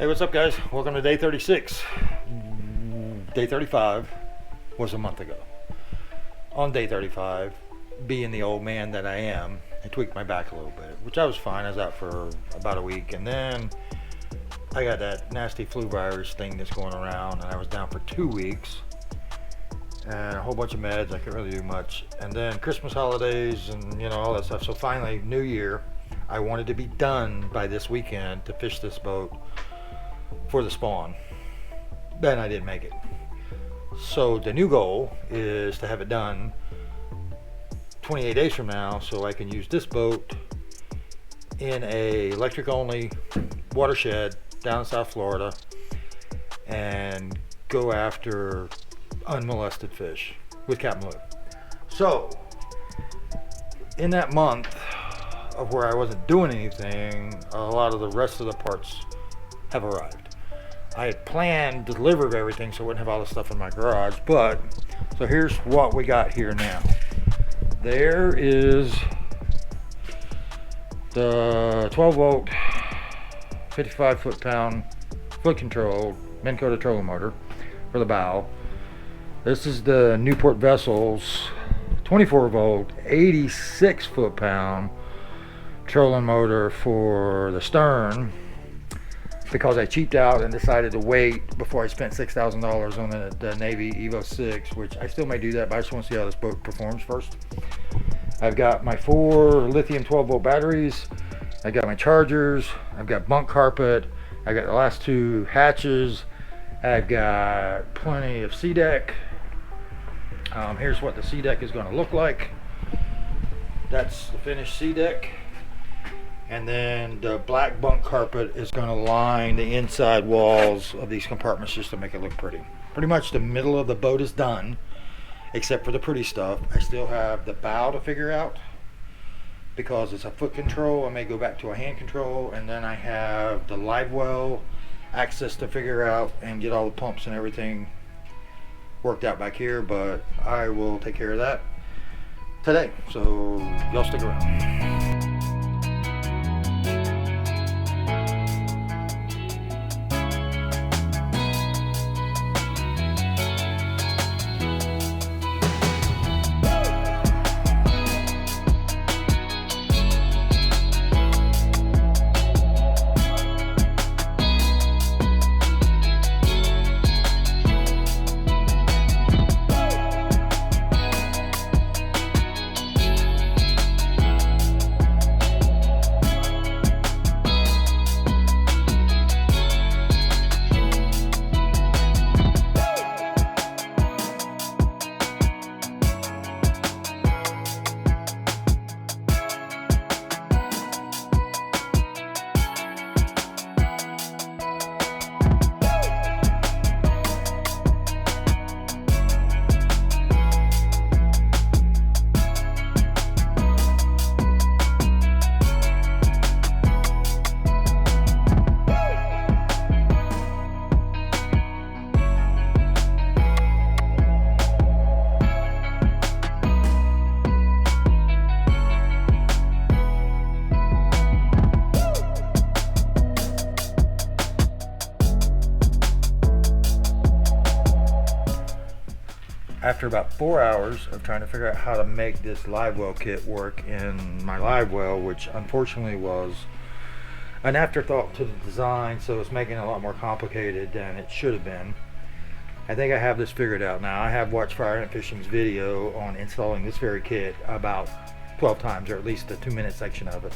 Hey, what's up, guys? Welcome to day 36. Day 35 was a month ago. On day 35, being the old man that I am, I tweaked my back a little bit, which I was fine. I was out for about a week, and then I got that nasty flu virus thing that's going around, and I was down for 2 weeks, and a whole bunch of meds. I couldn't really do much. And then Christmas holidays and, all that stuff. So finally, New Year, I wanted to be done by this weekend to fish this boat for the spawn. Then I didn't make it. So the new goal is to have it done 28 days from now, so I can use this boat in a electric only watershed down in South Florida and go after unmolested fish with Captain Lou. So in that month of where I wasn't doing anything, a lot of the rest of the parts have arrived. I had planned to deliver everything so I wouldn't have all the stuff in my garage, but so here's what we got here now. There is the 12 volt 55 foot-pound foot controlled Minn Kota trolling motor for the bow. This is the Newport Vessels 24 volt 86 foot-pound trolling motor for the stern, because I cheaped out and decided to wait before I spent $6,000 on the Navy Evo 6, which I still may do that, but I just want to see how this boat performs first. I've got my 4 lithium 12 volt batteries. I got my chargers. I've got bunk carpet. I got the last 2 hatches. I've got plenty of sea deck. Here's what the sea deck is going to look like. That's the finished sea deck. And then the black bunk carpet is going to line the inside walls of these compartments just to make it look pretty. Pretty much the middle of the boat is done, except for the pretty stuff. I still have the bow to figure out, because it's a foot control. I may go back to a hand control. And then I have the Livewell access to figure out and get all the pumps and everything worked out back here. But I will take care of that today. So y'all stick around. After about 4 hours of trying to figure out how to make this Livewell kit work in my Livewell, which unfortunately was an afterthought to the design, so it's making it a lot more complicated than it should have been. I think I have this figured out now. I have watched Fire Ant Fishing's video on installing this very kit about 12 times, or at least the 2-minute section of it,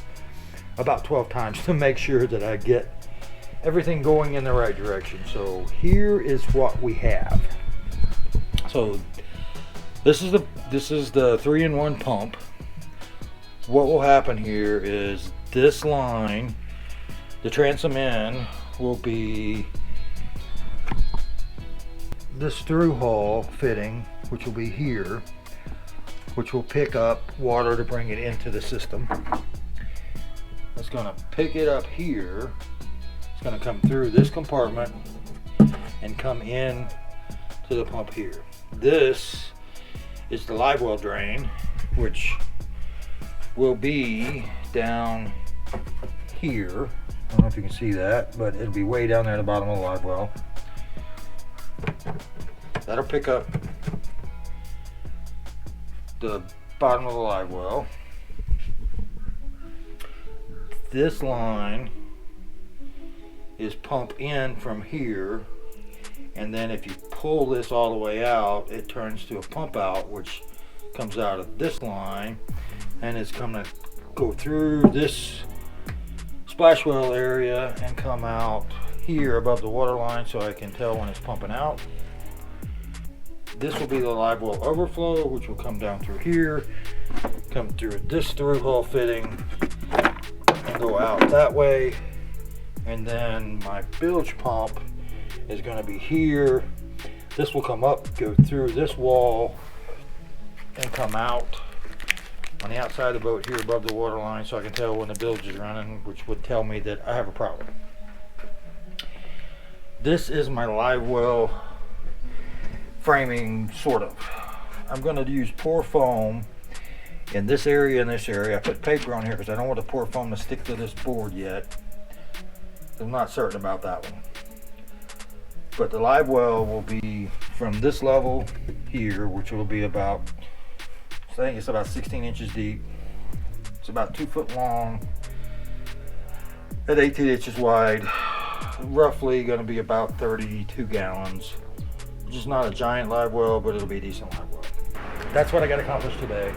about 12 times, to make sure that I get everything going in the right direction. So here is what we have. So this is the 3-in-1 pump. What will happen here is this line, the transom end, will be this through hull fitting, which will be here, which will pick up water to bring it into the system. It's going to pick it up here. It's going to come through this compartment and come in to the pump here. This is the Livewell drain, which will be down here. don't know if you can see that, but it'll be way down there at the bottom of the live well. That'll pick up the bottom of the live well. This line is pump in from here, and then if you pull this all the way out, it turns to a pump out, which comes out of this line, and it's gonna go through this splash well area and come out here above the water line, so I can tell when it's pumping out. This will be the live well overflow, which will come down through here, come through this through hole fitting, and go out that way. And then my bilge pump is going to be here. This will come up, go through this wall, and come out on the outside of the boat here above the water line, so I can tell when the bilge is running, which would tell me that I have a problem. This is my live well framing, sort of. I'm going to use pour foam in this area and this area. I put paper on here because I don't want the pour foam to stick to this board yet. I'm not certain about that one. But the live well will be from this level here, which will be about, I think it's about 16 inches deep. It's about 2 foot long at 18 inches wide. Roughly going to be about 32 gallons. Which is not a giant live well, but it'll be a decent live well. That's what I got accomplished today.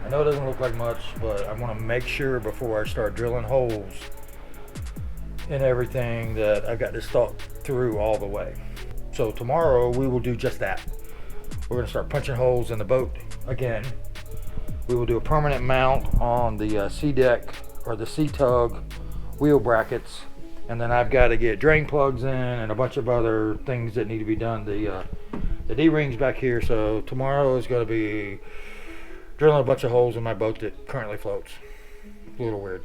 I know it doesn't look like much, but I want to make sure before I start drilling holes and everything that I've got this thought through all the way. So tomorrow we will do just that. We're going to start punching holes in the boat again. We will do a permanent mount on the sea deck or the sea tug wheel brackets, and then I've got to get drain plugs in and a bunch of other things that need to be done. The D-rings back here. So tomorrow is going to be drilling a bunch of holes in my boat that currently floats. A little weird.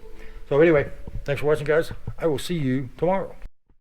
So anyway, thanks for watching, guys. I will see you tomorrow.